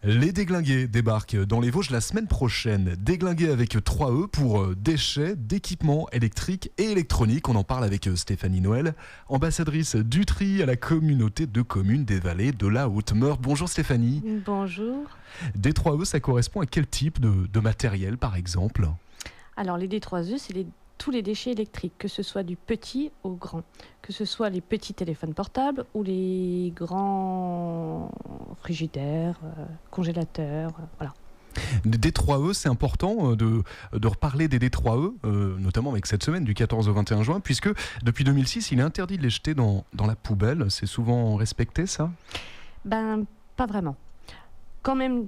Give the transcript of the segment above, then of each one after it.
Les déglingués débarquent dans les Vosges la semaine prochaine. Déglingués avec 3 E pour déchets d'équipements électriques et électroniques. On en parle avec Stéphanie Noël, ambassadrice du tri à la communauté de communes des vallées de la Haute-Meurthe. Bonjour Stéphanie. Bonjour. Des 3 E, ça correspond à quel type de matériel par exemple ? Alors les D3E, c'est tous les déchets électriques, que ce soit du petit au grand, que ce soit les petits téléphones portables ou les grands frigidaires, congélateurs, voilà. Des D3E, c'est important de reparler des D3E, notamment avec cette semaine du 14 au 21 juin, puisque depuis 2006, il est interdit de les jeter dans la poubelle. C'est souvent respecté, ça ? Ben, pas vraiment. Quand même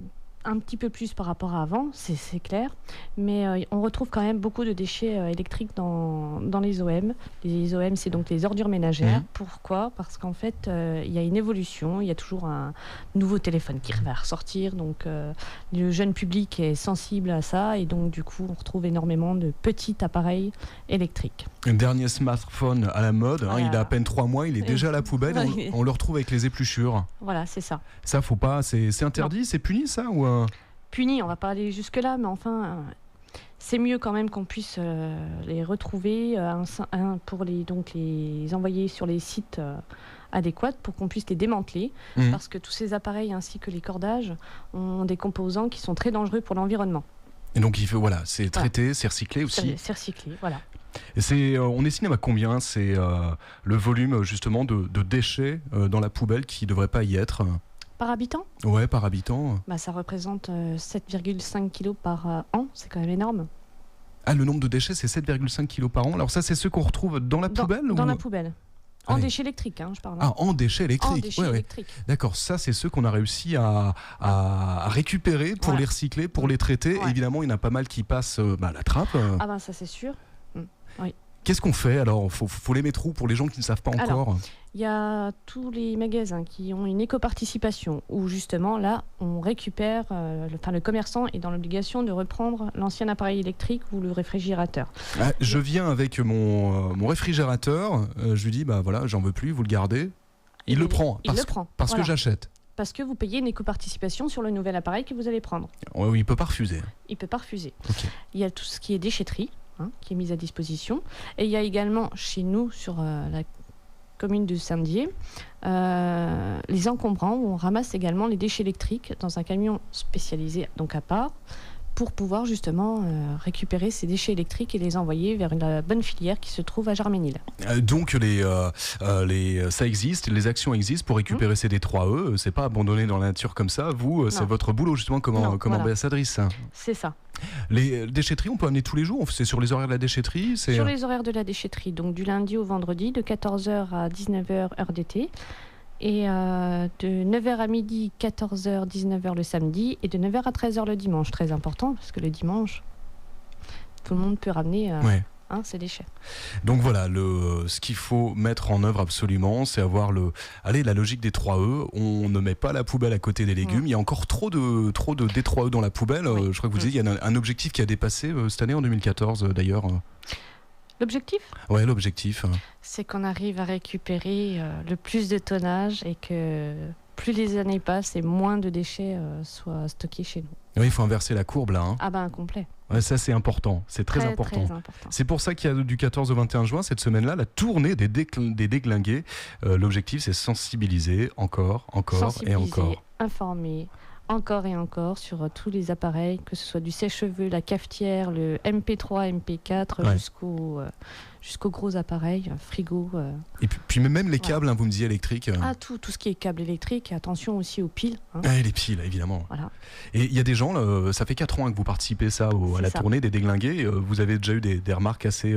un petit peu plus par rapport à avant, c'est clair, mais on retrouve quand même beaucoup de déchets électriques dans les OM. Les OM, c'est donc les ordures ménagères. Pourquoi ? Parce qu'en fait, il y a une évolution, il y a toujours un nouveau téléphone qui va ressortir, donc le jeune public est sensible à ça, et donc du coup, on retrouve énormément de petits appareils électriques. Un dernier smartphone à la mode, Voilà. Il a à peine 3 mois, il est déjà à la poubelle, on le retrouve avec les épluchures. Voilà, c'est ça. Ça, faut pas, c'est interdit, c'est puni ça ou Puni, on va pas aller jusque-là, mais enfin, c'est mieux quand même qu'on puisse les retrouver pour les envoyer sur les sites adéquats pour qu'on puisse les démanteler, parce que tous ces appareils ainsi que les cordages ont des composants qui sont très dangereux pour l'environnement. Et donc c'est traité, c'est recyclé aussi. C'est recyclé, voilà. Et on estime à combien c'est le volume justement de déchets dans la poubelle qui ne devrait pas y être ? Par habitant ? Ouais, par habitant. Ça représente 7,5 kg par an, c'est quand même énorme. Ah, le nombre de déchets, c'est 7,5 kg par an. Alors ça, c'est ceux qu'on retrouve dans la poubelle Dans la poubelle. En déchets électriques, je parle. Ah, en déchets électriques. En déchets électriques. D'accord, ça, c'est ceux qu'on a réussi à récupérer pour les recycler, pour les traiter. Ouais. Évidemment, il y en a pas mal qui passent à la trappe. Ah ça, c'est sûr. Oui. Qu'est-ce qu'on fait alors ? Faut les mettre où pour les gens qui ne savent pas encore ? Alors, il y a tous les magasins qui ont une éco-participation où justement là on récupère, le commerçant est dans l'obligation de reprendre l'ancien appareil électrique ou le réfrigérateur. Je viens avec mon réfrigérateur, je lui dis j'en veux plus, vous le gardez. Il le prend parce que j'achète. Parce que vous payez une éco-participation sur le nouvel appareil que vous allez prendre. Il peut pas refuser. Il peut pas refuser. Okay. Il y a tout ce qui est déchetterie. Qui est mise à disposition. Et il y a également chez nous, sur la commune de Saint-Dié, les encombrants, où on ramasse également les déchets électriques dans un camion spécialisé, donc à part, pour pouvoir justement récupérer ces déchets électriques et les envoyer vers la bonne filière qui se trouve à Jarménil. Donc ça existe, les actions existent pour récupérer ces D3E, c'est pas abandonné dans la nature comme ça, c'est votre boulot justement comme ambassadrice. C'est ça. Les déchetteries, on peut amener tous les jours, c'est sur les horaires de la déchetterie ? Sur les horaires de la déchetterie, donc du lundi au vendredi, de 14h à 19h heure d'été. Et de 9h à midi, 14h, 19h le samedi, et de 9h à 13h le dimanche. Très important, parce que le dimanche, tout le monde peut ramener ses déchets. Donc voilà, ce qu'il faut mettre en œuvre absolument, c'est avoir la logique des 3E. On ne met pas la poubelle à côté des légumes. Il y a encore trop de D3E dans la poubelle. Je crois que vous disiez, il y a un objectif qui a dépassé cette année en 2014 d'ailleurs. L'objectif ? Ouais, l'objectif. C'est qu'on arrive à récupérer le plus de tonnage et que plus les années passent et moins de déchets soient stockés chez nous. Oui, il faut inverser la courbe là. Complet. Ouais, ça c'est important, c'est très important. C'est pour ça qu'il y a du 14 au 21 juin, cette semaine-là, la tournée des déglingués. L'objectif c'est sensibiliser encore et encore. Informer. Encore et encore sur tous les appareils, que ce soit du sèche-cheveux, la cafetière, le MP3, MP4, jusqu'aux gros appareils, frigo. Et puis même les câbles, vous me disiez électriques. Tout ce qui est câble électrique, et attention aussi aux piles. Les piles, évidemment. Voilà. Et il y a des gens, ça fait 4 ans que vous participez à la tournée des déglingués. Vous avez déjà eu des remarques assez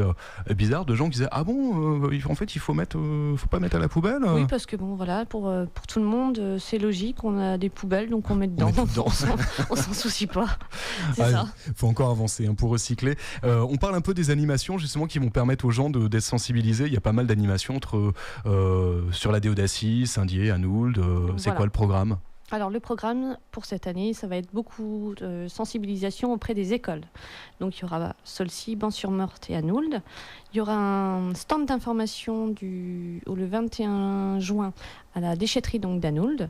bizarres de gens qui disaient en fait il faut pas mettre à la poubelle. Oui, parce que pour tout le monde, c'est logique, on a des poubelles, donc on met dedans. On s'en soucie pas. C'est ça. Il faut encore avancer pour recycler. On parle un peu des animations justement qui vont permettre aux gens d'être sensibilisés. Il y a pas mal d'animations sur la Déodacie, Saint-Dié, Anould. C'est quoi le programme ? Alors le programme pour cette année, ça va être beaucoup de sensibilisation auprès des écoles. Donc il y aura Saulcy, Ban-sur-Meurthe et Anould. Il y aura un stand d'information le 21 juin à la déchetterie d'Anould.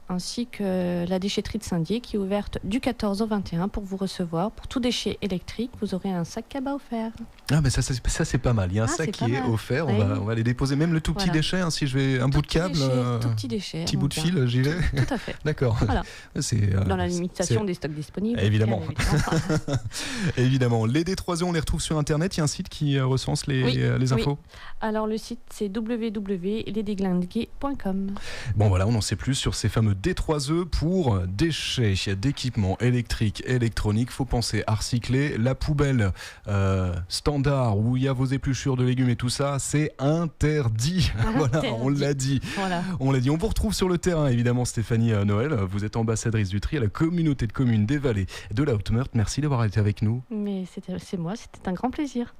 ainsi que la déchetterie de Saint-Dié qui est ouverte du 14 au 21 pour vous recevoir. Pour tout déchet électrique, vous aurez un sac cabas offert. Ah, mais ça c'est pas mal. Il y a un sac qui est offert. On va les déposer, même le tout petit déchet. Hein, si je vais un bout de câble, tout petit déchet, petit bout de fil, j'y vais. Tout à fait. D'accord. Voilà. C'est dans la limitation des stocks disponibles. Évidemment. Évidemment. Les D3E, on les retrouve sur Internet. Il y a un site qui recense les infos. Oui. Alors le site c'est www.lesdéglingués.com. Bon voilà, on en sait plus sur ces fameux D3E pour déchets d'équipements électriques, électroniques. Faut penser à recycler. La poubelle standard où il y a vos épluchures de légumes et tout ça, c'est interdit. Voilà, on l'a dit. Voilà. On l'a dit. On vous retrouve sur le terrain, évidemment, Stéphanie Noël. Vous êtes ambassadrice du tri à la communauté de communes des Vallées de la Haute-Meurthe. Merci d'avoir été avec nous. Mais c'est moi, c'était un grand plaisir.